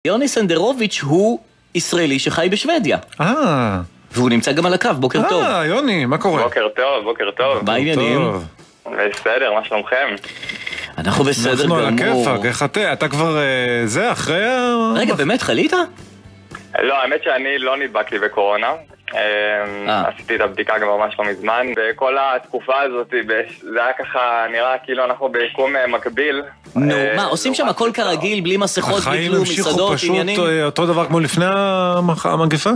יוני סנדרוביץ' הוא ישראלי שחי בשוודיה. והוא נמצא גם על הקו, בוקר טוב. יוני, מה קורה? בוקר טוב, בוקר טוב. מה העניינים? בסדר, מה שלומכם? אנחנו בסדר גמור. אנחנו על הכיפק, איך אתה כבר זה אחרי... רגע, באמת חלית? לא, האמת שאני לא נדבק לי בקורונה. עשיתי את הבדיקה גם ממש לא מזמן. בכל התקופה הזאת, זה היה ככה נראה כאילו אנחנו ביקום מקביל. נו, מה, עושים שם הכל כרגיל, בלי מסכות, בלי כלום, מסעדות, עניינים? החיים המשיכו פשוט אותו דבר כמו לפני המגפה?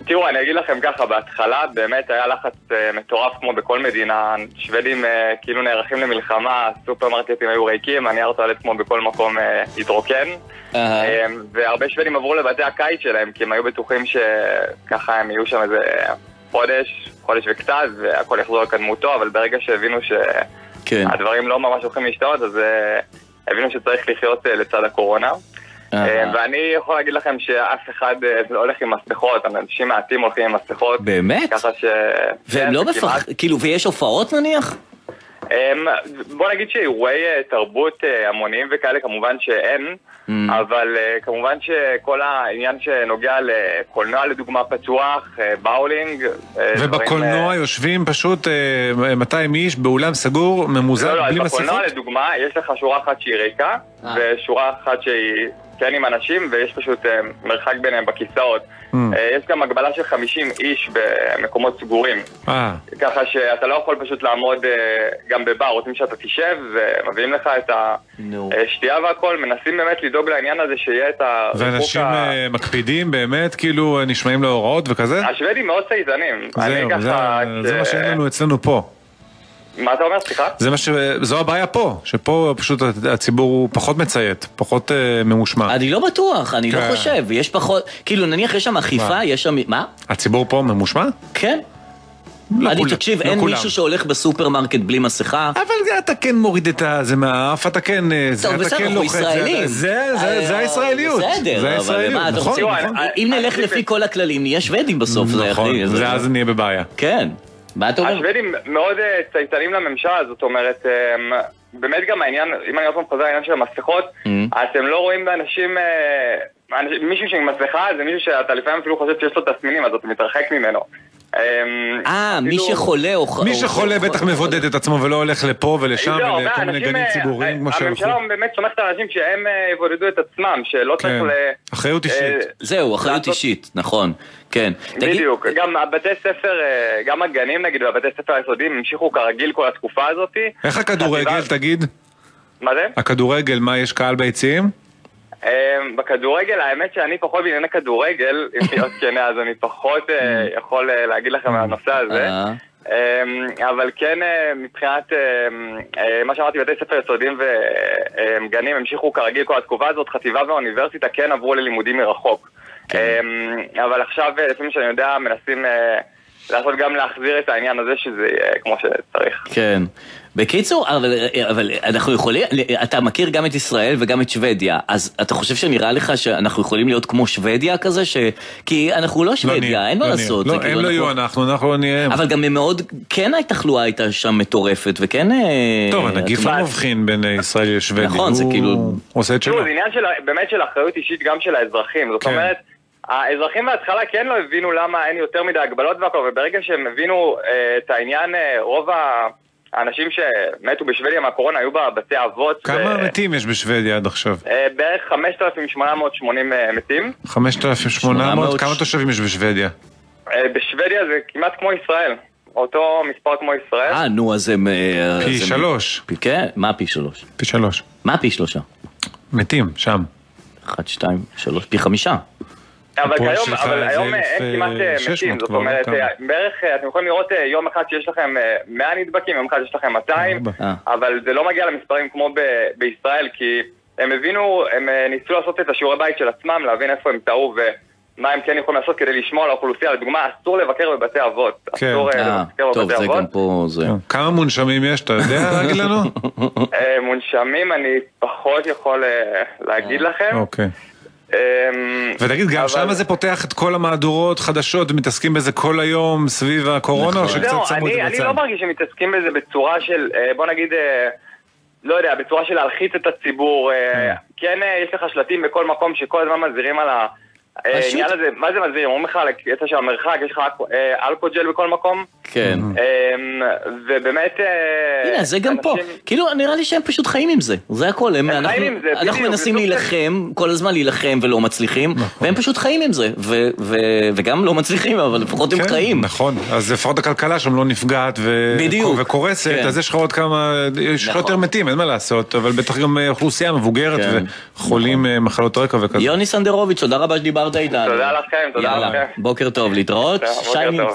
תראו, אני אגיד לכם ככה, בהתחלה באמת היה לחץ מטורף כמו בכל מדינה. שוודים כאילו נערכים למלחמה, סופרמרקטים היו ריקים, הנייר טואלט כמו בכל מקום התרוקן. והרבה שוודים עברו לבתי הקיץ שלהם, כי הם היו בטוחים שככה הם יהיו שם איזה חודש וקצת, והכל יחזור לקדמותו, אבל ברגע שהבינו שהדברים לא ממש הולכים להשתנות, אז הבינו שצריך לחיות לצד הקורונה. ואני יכול להגיד לכם שאף אחד לא הולך עם מסכות, אנשים מעטים הולכים עם מסכות. באמת? ככה ש... והם לא מפחדים, כאילו, ויש הופעות נניח? בוא נגיד שאירועי תרבות המוניים וכאלה כמובן שאין, אבל כמובן שכל העניין שנוגע לקולנוע לדוגמה פתוח, באולינג. ובקולנוע יושבים פשוט 200 איש באולם סגור, ממוזג, בלי מסכות? בקולנוע לדוגמה יש לך שורה אחת שהיא ריקה, ושורה אחת שהיא כן עם אנשים, ויש פשוט מרחק ביניהם בכיסאות. יש גם הגבלה של 50 איש במקומות סגורים. ככה שאתה לא יכול פשוט לעמוד גם בבר, רוצים שאתה תשב ומביאים לך את השתייה והכל, מנסים באמת לדאוג לעניין הזה שיהיה את ואנשים מקפידים באמת, כאילו נשמעים להוראות וכזה? השוודים מאוד צייתנים. זה מה שאין לנו אצלנו פה. מה אתה אומר, סליחה? זו הבעיה פה, שפה פשוט הציבור הוא פחות מציית, פחות ממושמע. אני לא בטוח, אני לא חושב, יש פחות, כאילו נניח יש שם אכיפה, יש שם, מה? הציבור פה ממושמע? כן. אני תקשיב, אין מישהו שהולך בסופרמרקט בלי מסכה. אבל אתה כן מוריד את זה מהאף, אתה כן... טוב, בסדר, אנחנו ישראלים. זה הישראליות. בסדר, אבל מה, אתה רוצה... אם נלך לפי כל הכללים, נהיה שוודים בסוף. נכון, ואז נהיה בבעיה. כן. השוודים מאוד צייתנים לממשלה, זאת אומרת, באמת גם העניין, אם אני עוד פעם חוזר העניין של המסכות, אתם לא רואים באנשים, מישהו שעם מסכה זה מישהו שאתה לפעמים אפילו חושב שיש לו תסמינים, אז אתה מתרחק ממנו. מי שחולה או... מי שחולה בטח מבודד את עצמו ולא הולך לפה ולשם ולכל מיני גנים ציבוריים כמו שהלכו. הממשלה באמת סומכת על אנשים שהם יבודדו את עצמם, שלא צריך אחריות אישית. זהו, אחריות אישית, נכון. כן. בדיוק, גם בתי ספר, גם הגנים נגיד, והבתי ספר היסודיים המשיכו כרגיל כל התקופה הזאת. איך הכדורגל, תגיד? מה זה? הכדורגל, מה, יש קהל ביציעים? בכדורגל, האמת שאני פחות בענייני כדורגל, אם להיות כנה, אז אני פחות יכול להגיד לכם על הנושא הזה. אבל כן, מבחינת מה שאמרתי, בתי ספר יסודיים וגנים המשיכו כרגיל כל התקופה הזאת, חטיבה והאוניברסיטה כן עברו ללימודים מרחוק. אבל עכשיו, לפעמים שאני יודע, מנסים לעשות גם להחזיר את העניין הזה שזה כמו שצריך. כן. בקיצור, אבל אנחנו יכולים, אתה מכיר גם את ישראל וגם את שוודיה, אז אתה חושב שנראה לך שאנחנו יכולים להיות כמו שוודיה כזה, כי אנחנו לא שוודיה, אין מה לעשות. לא, הם לא יהיו אנחנו לא נהיה הם. אבל גם מאוד, כן התחלואה הייתה שם מטורפת, וכן... טוב, הנגיף לא מבחין בין ישראל לשוודיה. נכון, זה כאילו... הוא עושה את שלו. זה עניין באמת של אחריות אישית גם של האזרחים, זאת אומרת, האזרחים בהתחלה כן לא הבינו למה אין יותר מדי הגבלות והכל, וברגע שהם הבינו את העניין, רוב האנשים שמתו בשוודיה מהקורונה היו בבתי אבות. כמה מתים יש בשוודיה עד עכשיו? בערך 5,880 מתים. 5,800? כמה תושבים יש בשוודיה? בשוודיה זה כמעט כמו ישראל, אותו מספר כמו ישראל. נו, אז הם... פי 3. כן? מה פי 3? פי 3. מה פי 3? מתים, שם. 1, 2, 3, פי 5. אבל היום אין כמעט מתים, זאת אומרת, בערך אתם יכולים לראות יום אחד שיש לכם 100 נדבקים, יום אחד יש לכם 200, אבל זה לא מגיע למספרים כמו בישראל, כי הם הבינו, הם ניסו לעשות את השיעורי בית של עצמם, להבין איפה הם טעו ומה הם כן יכולים לעשות כדי לשמור על האוכלוסייה. לדוגמה, אסור לבקר בבתי אבות, אסור לבקר בבתי אבות. כמה מונשמים יש, אתה יודע להגיד לנו? מונשמים אני פחות יכול להגיד לכם. אוקיי. ותגיד, גם שם זה פותח את כל המהדורות חדשות ומתעסקים בזה כל היום סביב הקורונה או שקצת שמו את זה בצד? אני לא מרגיש שמתעסקים בזה בצורה של, בוא נגיד, לא יודע, בצורה של להלחיץ את הציבור, כן יש לך שלטים בכל מקום שכל הזמן מזהירים על העניין הזה. מה זה מזהירים? אומרים לך על הקטע של המרחק, יש לך אלכוג'ל בכל מקום. כן. ובאמת... הנה, זה גם פה. כאילו, נראה לי שהם פשוט חיים עם זה. זה הכל. אנחנו מנסים להילחם, כל הזמן להילחם ולא מצליחים, והם פשוט חיים עם זה. וגם לא מצליחים, אבל לפחות הם חיים. נכון. אז לפחות הכלכלה שם לא נפגעת וקורסת, אז יש לך עוד כמה... יש לך יותר מתים, אין מה לעשות, אבל בטח גם אוכלוסייה מבוגרת וחולים מחלות רקע וכזה. יוני סנדרוביץ', תודה רבה שדיברת איתנו. תודה לכם, תודה לכם. בוקר טוב, להתראות. בוקר טוב.